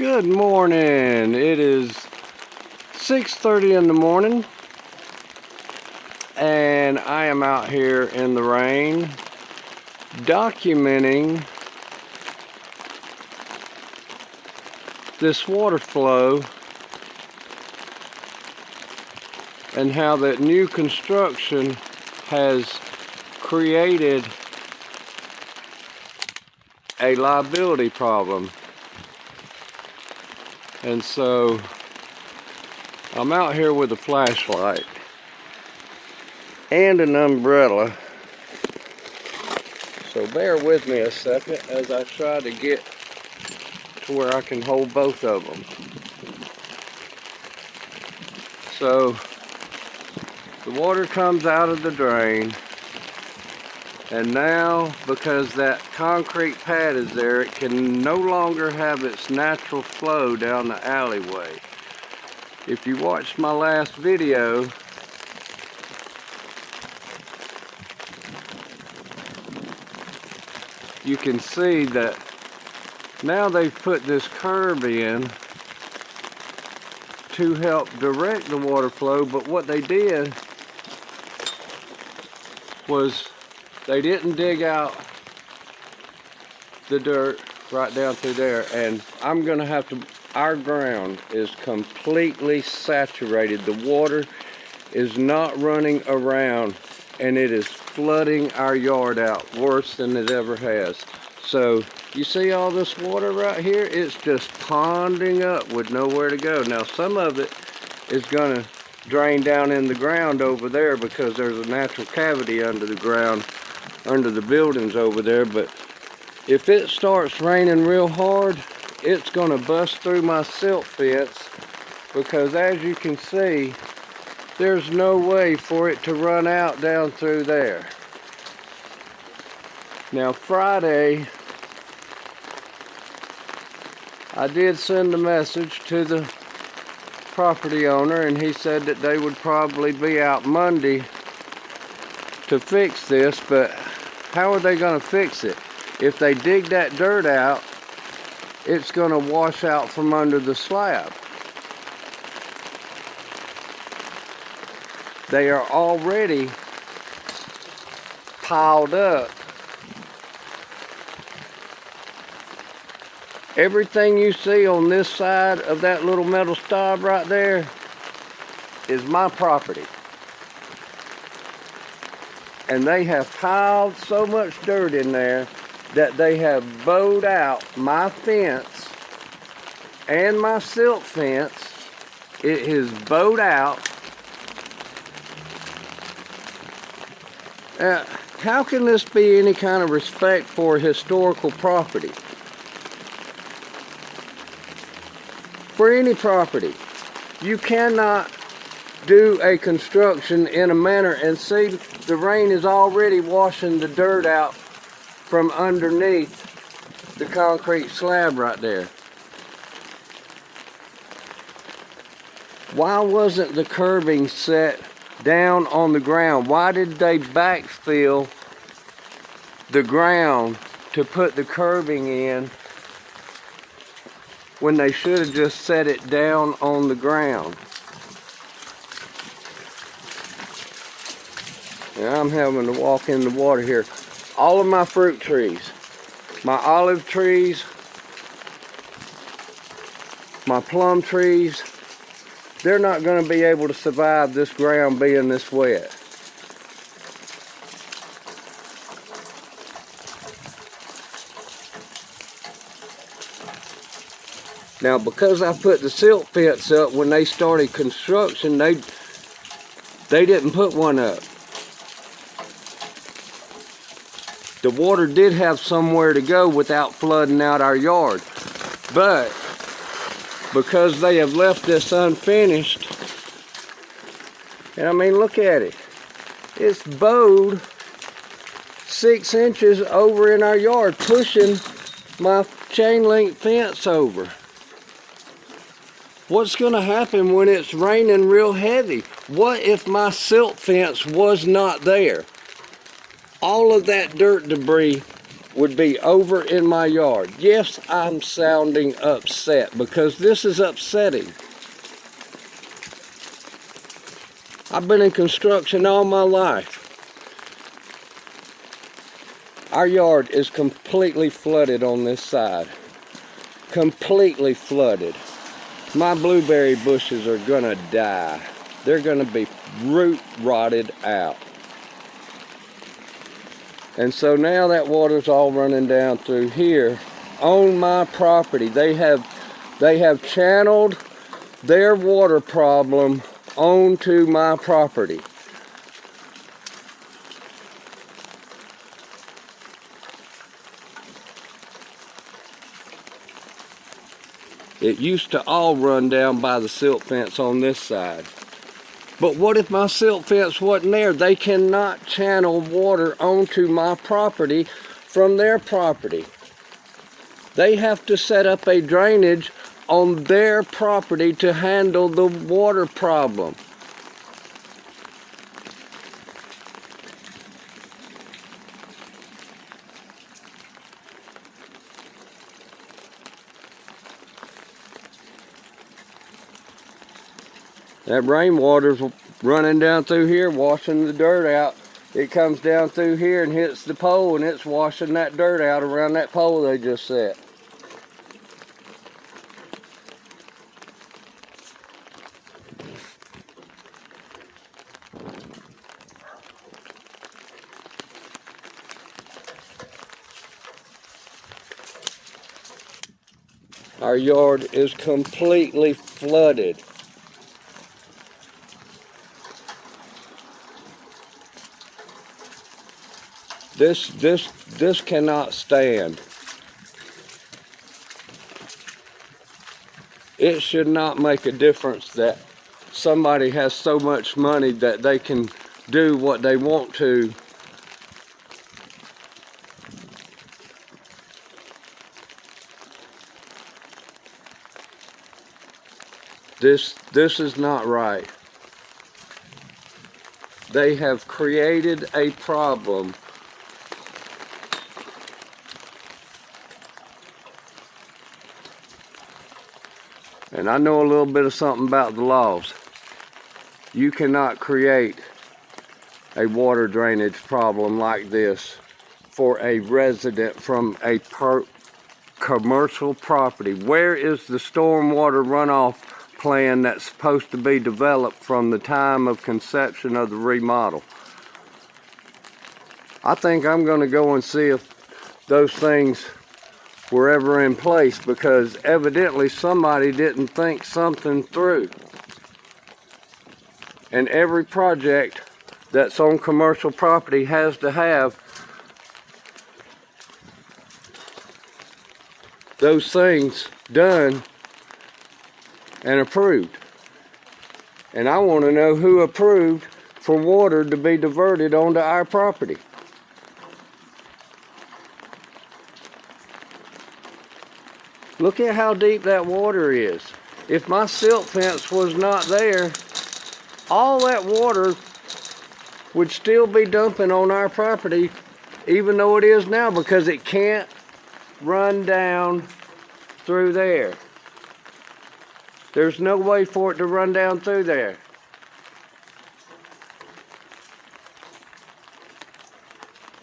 Good morning. It is 6:30 in the morning and I am out here in the rain documenting this water flow and how that new construction has created a liability problem. And so I'm out here with a flashlight and an umbrella, so bear with me a second as I try to get to where I can hold both of them. So the water comes out of the drain, and now because that concrete pad is there, it can no longer have its natural flow down the alleyway. If you watched my last video, you can see that now they've put this curb in to help direct the water flow, but what they did was they didn't dig out the dirt right down through there, and I'm gonna have to, our ground is completely saturated. The water is not running around and it is flooding our yard out worse than it ever has. So you see all this water right here? It's just ponding up with nowhere to go. Now some of it is gonna drain down in the ground over there because there's a natural cavity under the ground, under the buildings over there, but if it starts raining real hard, it's gonna bust through my silt fence, because as you can see, there's no way for it to run out down through there. Now Friday, I did send a message to the property owner, and he said that they would probably be out Monday to fix this, but how are they going to fix it? If they dig that dirt out, it's going to wash out from under the slab. They are already piled up. Everything you see on this side of that little metal stub right there is my property. And they have piled so much dirt in there that they have bowed out my fence and my silt fence. It is bowed out. How can this be any kind of respect for historical property? For any property, you cannot do a construction in a manner, and see, the rain is already washing the dirt out from underneath the concrete slab right there. Why wasn't the curbing set down on the ground? Why did they backfill the ground to put the curbing in when they should have just set it down on the ground? Now I'm having to walk in the water here. All of my fruit trees, my olive trees, my plum trees, they're not going to be able to survive this ground being this wet. Now because I put the silt fence up when they started construction, they didn't put one up. The water did have somewhere to go without flooding out our yard. But because they have left this unfinished, and I mean, look at it. It's bowed 6 inches over in our yard, pushing my chain link fence over. What's going to happen when it's raining real heavy? What if my silt fence was not there? All of that dirt debris would be over in my yard. Yes, I'm sounding upset because this is upsetting. I've been in construction all my life. Our yard is completely flooded on this side. Completely flooded. My blueberry bushes are gonna die. They're gonna be root rotted out. And so now that water's all running down through here on my property. They have channeled their water problem onto my property. It used to all run down by the silt fence on this side. But what if my silt fence wasn't there? They cannot channel water onto my property from their property. They have to set up a drainage on their property to handle the water problem. That rainwater's running down through here, washing the dirt out. It comes down through here and hits the pole, and it's washing that dirt out around that pole they just set. Our yard is completely flooded. This cannot stand. It should not make a difference that somebody has so much money that they can do what they want to. This is not right. They have created a problem. And I know a little bit of something about the laws. You cannot create a water drainage problem like this for a resident from a commercial property. Where is the stormwater runoff plan that's supposed to be developed from the time of conception of the remodel? I think I'm going to go and see if those things were ever in place, because evidently somebody didn't think something through. And every project that's on commercial property has to have those things done and approved. And I want to know who approved for water to be diverted onto our property. Look at how deep that water is. If my silt fence was not there, all that water would still be dumping on our property, even though it is now, because it can't run down through there. There's no way for it to run down through there.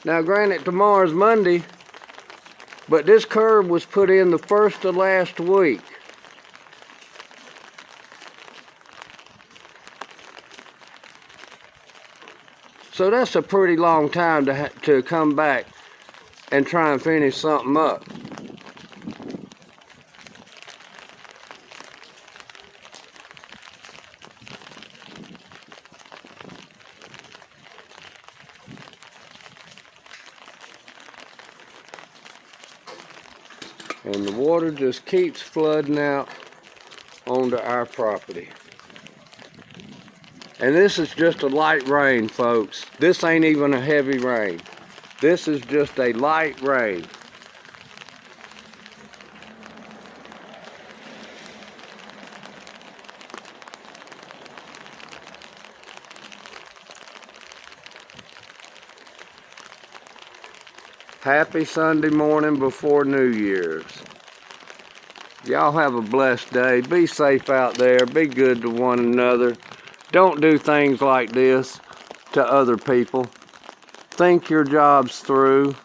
Now granted, tomorrow's Monday, but this curb was put in the first of last week. So that's a pretty long time to come back and try and finish something up. And the water just keeps flooding out onto our property. And this is just a light rain, folks. This ain't even a heavy rain. This is just a light rain. Happy Sunday morning before New Year's. Y'all have a blessed day. Be safe out there. Be good to one another. Don't do things like this to other people. Think your jobs through.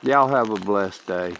Y'all have a blessed day.